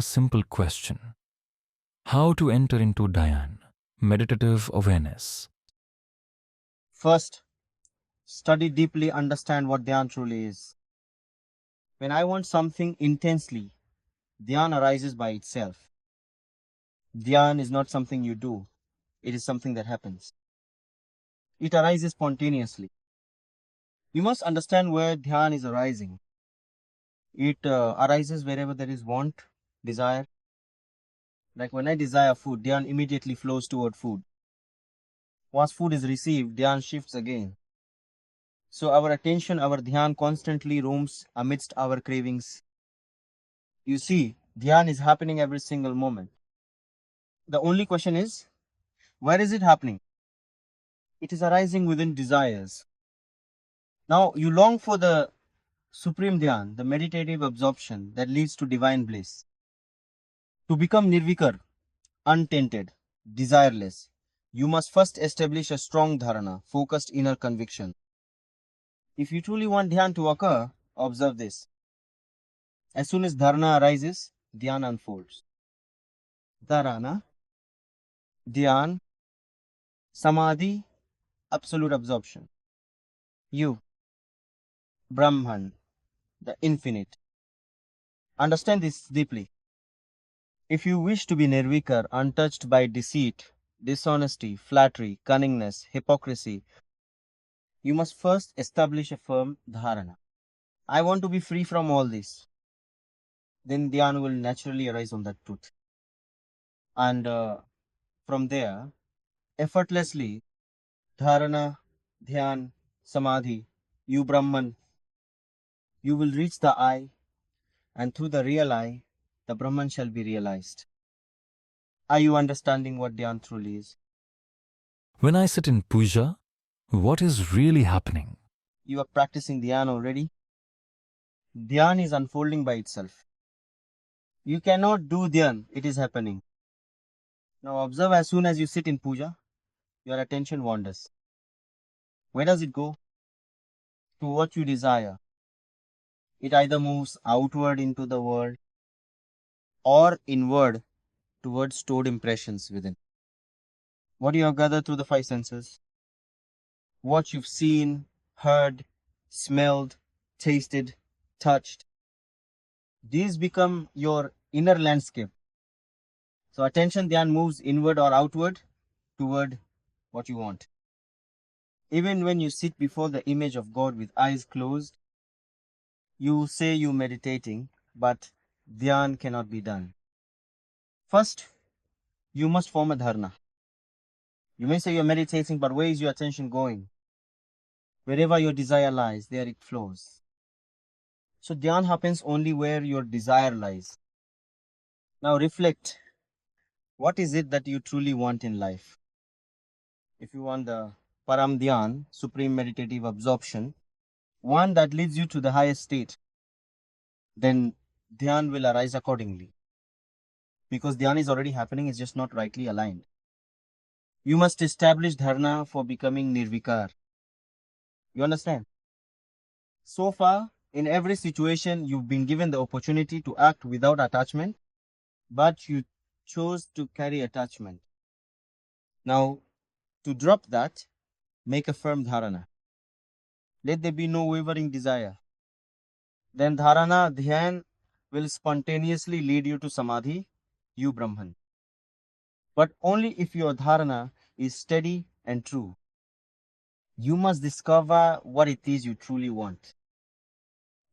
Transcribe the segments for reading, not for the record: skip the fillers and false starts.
simple question: how to enter into Dhyan, meditative awareness? First, study deeply, understand what Dhyan truly is. When I want something intensely, Dhyan arises by itself. Dhyan is not something you do, it is something that happens. It arises spontaneously. You must understand where Dhyan is arising. It arises wherever there is want, desire. Like when I desire food, Dhyan immediately flows toward food. Once food is received, Dhyan shifts again. So our attention, our Dhyan constantly roams amidst our cravings. You see, Dhyan is happening every single moment. The only question is, where is it happening? It is arising within desires. Now you long for the supreme Dhyan, the meditative absorption that leads to divine bliss. To become nirvikar, untainted, desireless, you must first establish a strong dharana, focused inner conviction. If you truly want Dhyan to occur, observe this. As soon as Dharana arises, Dhyan unfolds. Dharana, Dhyan, Samadhi, absolute absorption. You, Brahman, the infinite. Understand this deeply. If you wish to be nirvikar, untouched by deceit, dishonesty, flattery, cunningness, hypocrisy, you must first establish a firm dharana. I want to be free from all this. Then Dhyan will naturally arise on that truth. And from there, effortlessly, Dharana, Dhyan, Samadhi, you Brahman, you will reach the I, and through the real I, the Brahman shall be realized. Are you understanding what Dhyan truly is? When I sit in puja, what is really happening? You are practicing Dhyan already. Dhyan is unfolding by itself. You cannot do Dhyan, it is happening. Now observe, as soon as you sit in puja, your attention wanders. Where does it go? To what you desire. It either moves outward into the world or inward towards stored impressions within. What you have gathered through the five senses, what you've seen, heard, smelled, tasted, touched, these become your inner landscape. So attention Dhyan moves inward or outward toward what you want. Even when you sit before the image of God with eyes closed, you say you meditating, but Dhyan cannot be done. First, you must form a dharana. You may say you're meditating, but where is your attention going? Wherever your desire lies, there it flows. So Dhyan happens only where your desire lies. Now reflect. What is it that you truly want in life? If you want the Param Dhyan, supreme meditative absorption, one that leads you to the highest state, then Dhyan will arise accordingly. Because Dhyan is already happening, it's just not rightly aligned. You must establish dharana for becoming nirvikar. You understand? So far, in every situation, you've been given the opportunity to act without attachment, but you chose to carry attachment. Now, to drop that, make a firm dharana. Let there be no wavering desire. Then dharana, dhyan, will spontaneously lead you to samadhi, you Brahman. But only if your dharana is steady and true. You must discover what it is you truly want.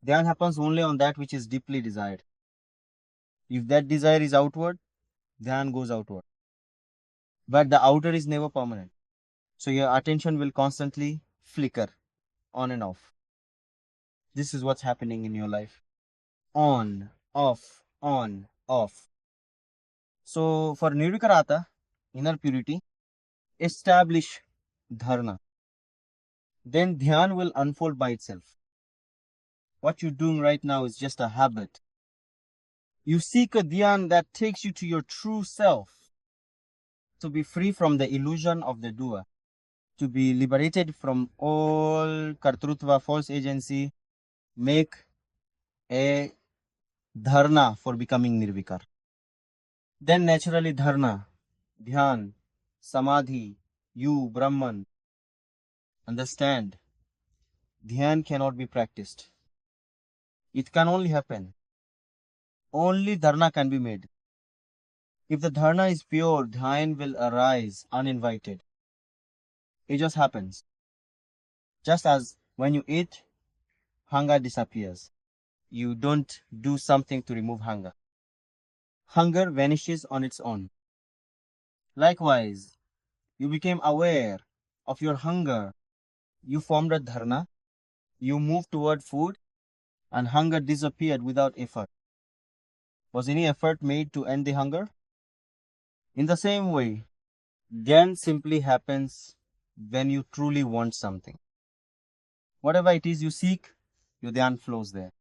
Dhyan happens only on that which is deeply desired. If that desire is outward, Dhyan goes outward. But the outer is never permanent. So your attention will constantly flicker on and off. This is what's happening in your life. On, off, on, off. So for Nirvikarata, inner purity, establish dharana. Then Dhyan will unfold by itself. What you're doing right now is just a habit. You seek a Dhyan that takes you to your true self, to be free from the illusion of the doer, to be liberated from all kartrutva, false agency, make a dharna for becoming nirvikar. Then naturally Dharana, Dhyan, Samadhi, you, Brahman. Understand, Dhyan cannot be practiced. It can only happen. Only Dharana can be made. If the Dharana is pure, Dhyan will arise uninvited. It just happens. Just as when you eat, hunger disappears. You don't do something to remove hunger. Hunger vanishes on its own. Likewise, you became aware of your hunger. You formed a dharana. You moved toward food, and hunger disappeared without effort. Was any effort made to end the hunger? In the same way, Dhyan simply happens when you truly want something. Whatever it is you seek, your Dhyan flows there.